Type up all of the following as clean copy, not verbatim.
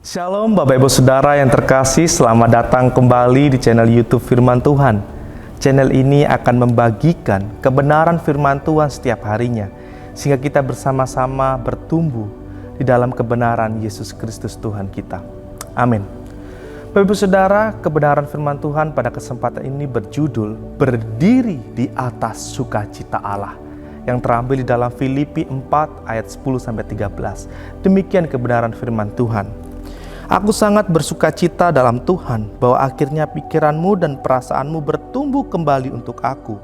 Shalom Bapak Ibu Saudara yang terkasih, selamat datang kembali di channel YouTube Firman Tuhan. Channel ini akan membagikan kebenaran firman Tuhan setiap harinya, sehingga kita bersama-sama bertumbuh di dalam kebenaran Yesus Kristus Tuhan kita. Amin. Bapak Ibu Saudara, kebenaran firman Tuhan pada kesempatan ini berjudul Berdiri di atas sukacita Allah, yang terambil di dalam Filipi 4 ayat 10-13. Demikian kebenaran firman Tuhan. Aku sangat bersukacita dalam Tuhan bahwa akhirnya pikiranmu dan perasaanmu bertumbuh kembali untuk aku.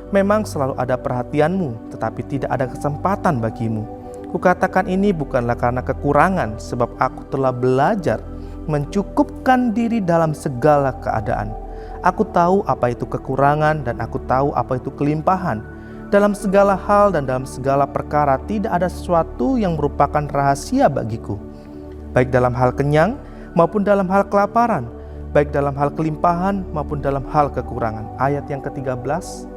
Memang selalu ada perhatianmu, tetapi tidak ada kesempatan bagimu. Kukatakan ini bukanlah karena kekurangan, sebab aku telah belajar mencukupkan diri dalam segala keadaan. Aku tahu apa itu kekurangan dan aku tahu apa itu kelimpahan. Dalam segala hal dan dalam segala perkara tidak ada sesuatu yang merupakan rahasia bagiku. Baik dalam hal kenyang maupun dalam hal kelaparan, baik dalam hal kelimpahan maupun dalam hal kekurangan. Ayat yang ke-13,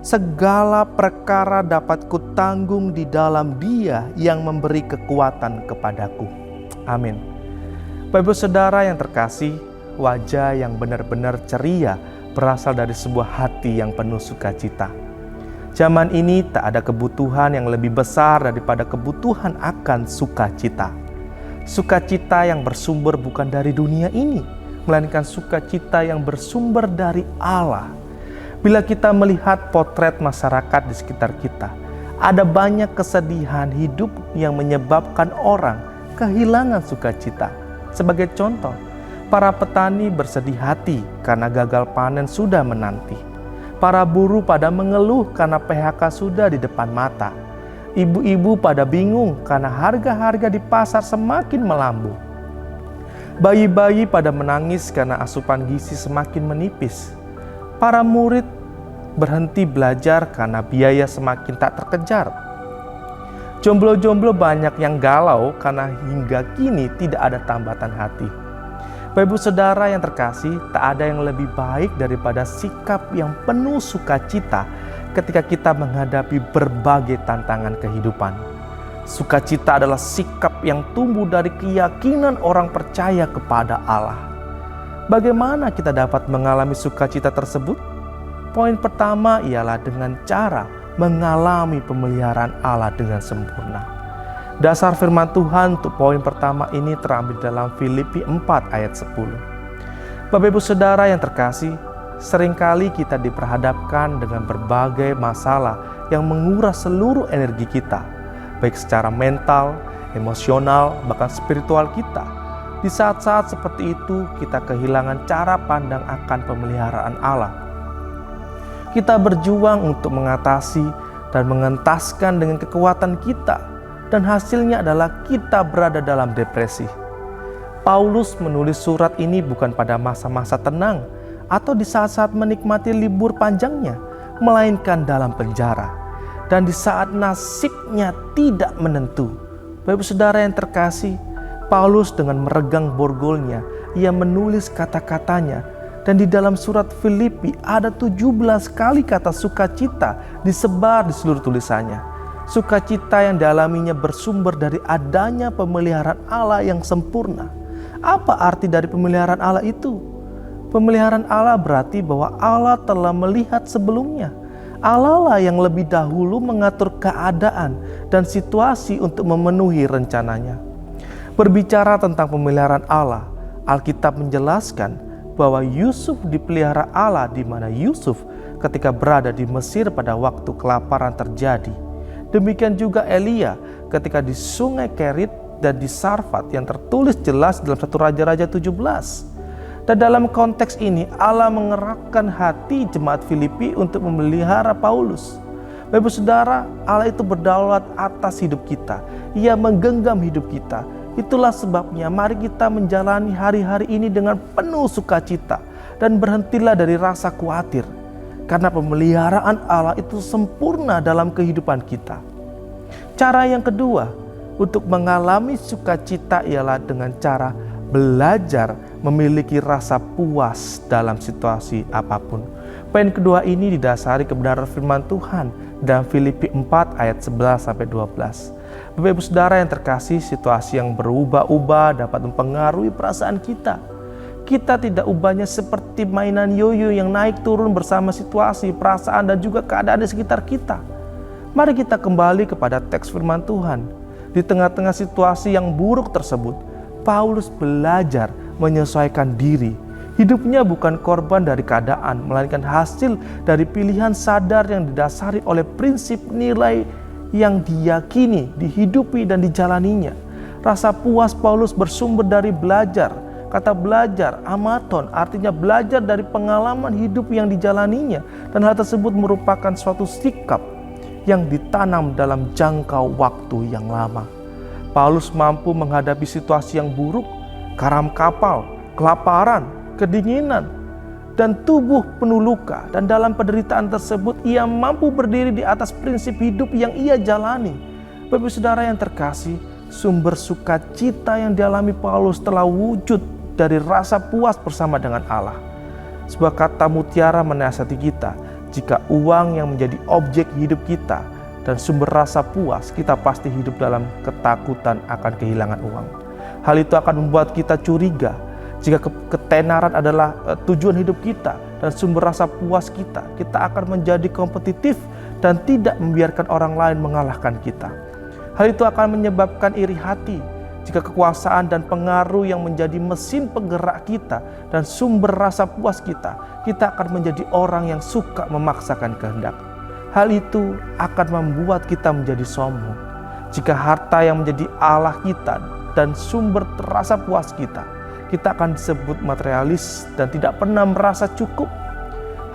segala perkara dapat kutanggung di dalam Dia yang memberi kekuatan kepadaku. Amin. Bapak Ibu Saudara yang terkasih, wajah yang benar-benar ceria berasal dari sebuah hati yang penuh sukacita. Zaman ini tak ada kebutuhan yang lebih besar daripada kebutuhan akan sukacita. Sukacita yang bersumber bukan dari dunia ini, melainkan sukacita yang bersumber dari Allah. Bila kita melihat potret masyarakat di sekitar kita, ada banyak kesedihan hidup yang menyebabkan orang kehilangan sukacita. Sebagai contoh, para petani bersedih hati karena gagal panen sudah menanti. Para buruh pada mengeluh karena PHK sudah di depan mata. Ibu-ibu pada bingung karena harga-harga di pasar semakin melambung. Bayi-bayi pada menangis karena asupan gizi semakin menipis. Para murid berhenti belajar karena biaya semakin tak terkejar. Jomblo-jomblo banyak yang galau karena hingga kini tidak ada tambatan hati. Bapak Ibu Saudara yang terkasih, tak ada yang lebih baik daripada sikap yang penuh sukacita ketika kita menghadapi berbagai tantangan kehidupan. Sukacita adalah sikap yang tumbuh dari keyakinan orang percaya kepada Allah. Bagaimana kita dapat mengalami sukacita tersebut? Poin pertama ialah dengan cara mengalami pemeliharaan Allah dengan sempurna. Dasar firman Tuhan untuk poin pertama ini terambil dalam Filipi 4 ayat 10. Bapak Ibu Saudara yang terkasih, seringkali kita diperhadapkan dengan berbagai masalah yang menguras seluruh energi kita, baik secara mental, emosional, bahkan spiritual kita. Di saat-saat seperti itu, kita kehilangan cara pandang akan pemeliharaan Allah. Kita berjuang untuk mengatasi dan mengentaskan dengan kekuatan kita, dan hasilnya adalah kita berada dalam depresi. Paulus menulis surat ini bukan pada masa-masa tenang, atau di saat-saat menikmati libur panjangnya, melainkan dalam penjara dan di saat nasibnya tidak menentu. Bapak Saudara yang terkasih, Paulus dengan meregang borgolnya, ia menulis kata-katanya, dan di dalam surat Filipi ada 17 kali kata sukacita disebar di seluruh tulisannya. Sukacita yang dialaminya bersumber dari adanya pemeliharaan Allah yang sempurna. Apa arti dari pemeliharaan Allah itu? Pemeliharaan Allah berarti bahwa Allah telah melihat sebelumnya. Allah lah yang lebih dahulu mengatur keadaan dan situasi untuk memenuhi rencananya. Berbicara tentang pemeliharaan Allah, Alkitab menjelaskan bahwa Yusuf dipelihara Allah, di mana Yusuf ketika berada di Mesir pada waktu kelaparan terjadi. Demikian juga Elia ketika di Sungai Kerit dan di Sarfat, yang tertulis jelas dalam 1 Raja-Raja 17. Dan dalam konteks ini Allah mengerakkan hati jemaat Filipi untuk memelihara Paulus. Bapak Saudara, Allah itu berdaulat atas hidup kita. Ia menggenggam hidup kita. Itulah sebabnya mari kita menjalani hari-hari ini dengan penuh sukacita dan berhentilah dari rasa khawatir. Karena pemeliharaan Allah itu sempurna dalam kehidupan kita. Cara yang kedua untuk mengalami sukacita ialah dengan cara belajar memiliki rasa puas dalam situasi apapun. Poin kedua ini didasari kebenaran firman Tuhan dalam Filipi 4 ayat 11-12. Bapak Ibu Saudara yang terkasih, situasi yang berubah-ubah dapat mempengaruhi perasaan kita. Kita tidak ubahnya seperti mainan yoyo yang naik turun bersama situasi, perasaan, dan juga keadaan di sekitar kita. Mari kita kembali kepada teks firman Tuhan. Di tengah-tengah situasi yang buruk tersebut, Paulus belajar menyesuaikan diri. Hidupnya bukan korban dari keadaan, melainkan hasil dari pilihan sadar yang didasari oleh prinsip nilai yang diyakini, dihidupi, dan dijalaninya. Rasa puas Paulus bersumber dari belajar. Kata belajar, amaton, artinya belajar dari pengalaman hidup yang dijalaninya. Dan hal tersebut merupakan suatu sikap yang ditanam dalam jangka waktu yang lama. Paulus mampu menghadapi situasi yang buruk, karam kapal, kelaparan, kedinginan, dan tubuh penuh luka. Dan dalam penderitaan tersebut ia mampu berdiri di atas prinsip hidup yang ia jalani. Bapak Saudara yang terkasih, sumber sukacita yang dialami Paulus telah wujud dari rasa puas bersama dengan Allah. Sebuah kata mutiara menasihati kita, jika uang yang menjadi objek hidup kita dan sumber rasa puas, kita pasti hidup dalam ketakutan akan kehilangan uang. Hal itu akan membuat kita curiga. Jika ketenaran adalah tujuan hidup kita dan sumber rasa puas kita, kita akan menjadi kompetitif dan tidak membiarkan orang lain mengalahkan kita. Hal itu akan menyebabkan iri hati. Jika kekuasaan dan pengaruh yang menjadi mesin penggerak kita dan sumber rasa puas kita, kita akan menjadi orang yang suka memaksakan kehendak. Hal itu akan membuat kita menjadi sombong. Jika harta yang menjadi Allah kita dan sumber rasa puas kita, kita akan disebut materialis dan tidak pernah merasa cukup.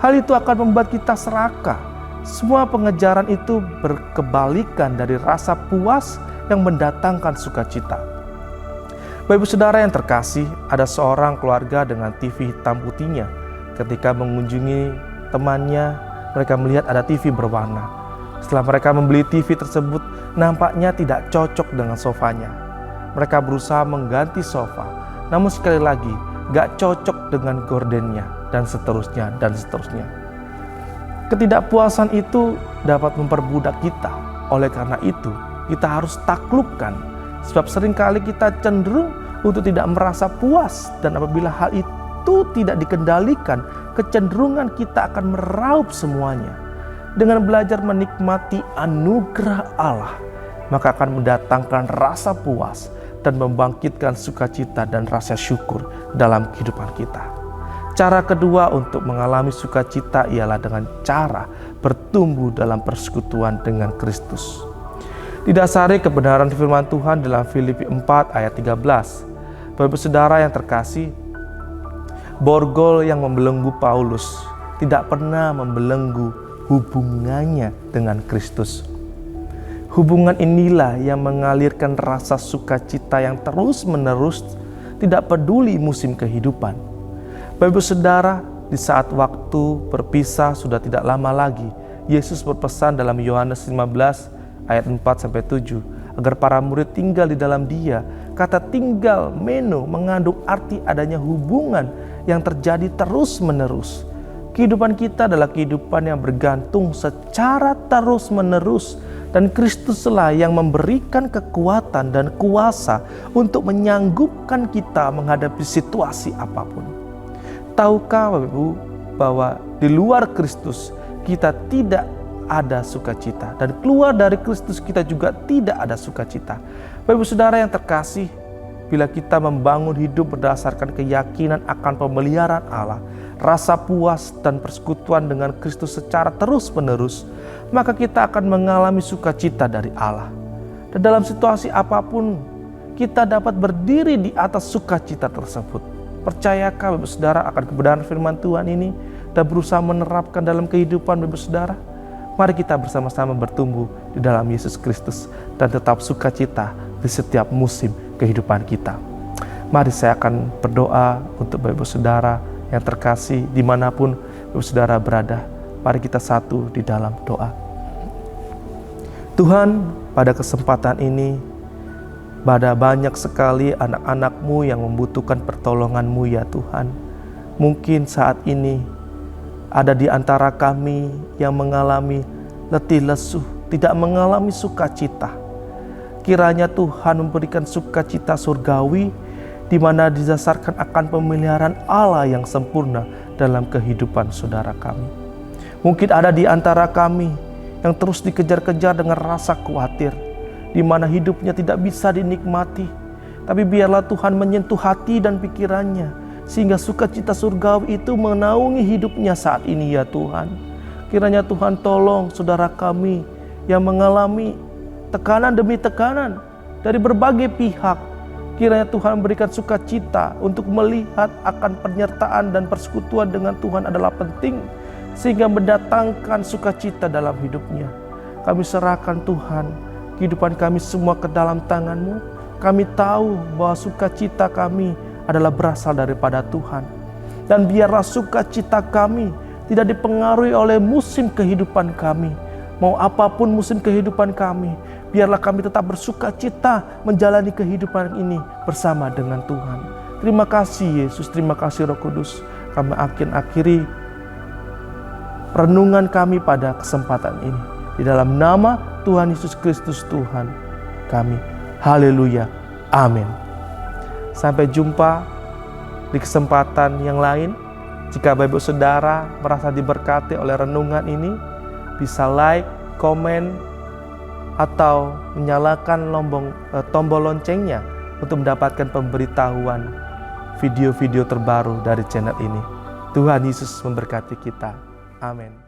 Hal itu akan membuat kita serakah. Semua pengejaran itu berkebalikan dari rasa puas yang mendatangkan sukacita. Bapak Ibu Saudara yang terkasih, ada seorang keluarga dengan TV hitam putihnya. Ketika mengunjungi temannya, mereka melihat ada TV berwarna. Setelah mereka membeli TV tersebut, nampaknya tidak cocok dengan sofanya. Mereka berusaha mengganti sofa, namun sekali lagi gak cocok dengan gordennya, dan seterusnya dan seterusnya. Ketidakpuasan itu dapat memperbudak kita. Oleh karena itu kita harus taklukkan, sebab seringkali kita cenderung untuk tidak merasa puas, dan apabila hal itu tidak dikendalikan, kecenderungan kita akan meraup semuanya. Dengan belajar menikmati anugerah Allah, maka akan mendatangkan rasa puas dan membangkitkan sukacita dan rasa syukur dalam kehidupan kita. Cara kedua untuk mengalami sukacita ialah dengan cara bertumbuh dalam persekutuan dengan Kristus. Didasari kebenaran firman Tuhan dalam Filipi 4 ayat 13. Bapak Saudara yang terkasih, borgol yang membelenggu Paulus tidak pernah membelenggu hubungannya dengan Kristus. Hubungan inilah yang mengalirkan rasa sukacita yang terus-menerus, tidak peduli musim kehidupan. Bapak Ibu Saudara, di saat waktu berpisah sudah tidak lama lagi, Yesus berpesan dalam Yohanes 15 ayat 4-7 agar para murid tinggal di dalam Dia. Kata tinggal, meno, mengandung arti adanya hubungan yang terjadi terus-menerus. Kehidupan kita adalah kehidupan yang bergantung secara terus-menerus, dan Kristuslah yang memberikan kekuatan dan kuasa untuk menyanggupkan kita menghadapi situasi apapun. Tahukah Bapak Ibu bahwa di luar Kristus kita tidak ada sukacita, dan keluar dari Kristus kita juga tidak ada sukacita. Bapak Ibu Saudara yang terkasih, bila kita membangun hidup berdasarkan keyakinan akan pemeliharaan Allah, rasa puas dan persekutuan dengan Kristus secara terus-menerus, maka kita akan mengalami sukacita dari Allah. Dan dalam situasi apapun, kita dapat berdiri di atas sukacita tersebut. Percayakah Bapak Saudara akan kebenaran firman Tuhan ini dan berusaha menerapkan dalam kehidupan Bapak Saudara? Mari kita bersama-sama bertumbuh di dalam Yesus Kristus dan tetap sukacita di setiap musim kehidupan kita. Mari saya akan berdoa untuk Bapak Saudara yang terkasih dimanapun Bapak Saudara berada. Mari kita satu di dalam doa. Tuhan, pada kesempatan ini, pada banyak sekali anak-anak-Mu yang membutuhkan pertolongan-Mu ya Tuhan. Mungkin saat ini ada di antara kami yang mengalami letih lesu, tidak mengalami sukacita. Kiranya Tuhan memberikan sukacita surgawi di mana didasarkan akan pemeliharaan Allah yang sempurna dalam kehidupan saudara kami. Mungkin ada di antara kami yang terus dikejar-kejar dengan rasa khawatir, di mana hidupnya tidak bisa dinikmati. Tapi biarlah Tuhan menyentuh hati dan pikirannya, sehingga sukacita surgawi itu menaungi hidupnya saat ini ya Tuhan. Kiranya Tuhan tolong saudara kami yang mengalami tekanan demi tekanan dari berbagai pihak. Kiranya Tuhan berikan sukacita untuk melihat akan penyertaan dan persekutuan dengan Tuhan adalah penting, sehingga mendatangkan sukacita dalam hidupnya. Kami serahkan Tuhan kehidupan kami semua ke dalam tangan-Mu. Kami tahu bahwa sukacita kami adalah berasal daripada Tuhan. Dan biarlah sukacita kami tidak dipengaruhi oleh musim kehidupan kami. Mau apapun musim kehidupan kami, biarlah kami tetap bersukacita menjalani kehidupan ini bersama dengan Tuhan. Terima kasih Yesus, terima kasih Roh Kudus. Kami akan akhiri renungan kami pada kesempatan ini. Di dalam nama Tuhan Yesus Kristus Tuhan kami. Haleluya. Amin. Sampai jumpa di kesempatan yang lain. Jika Bapak Saudara merasa diberkati oleh renungan ini, bisa like, komen, atau menyalakan tombol loncengnya untuk mendapatkan pemberitahuan video-video terbaru dari channel ini. Tuhan Yesus memberkati kita. Amin.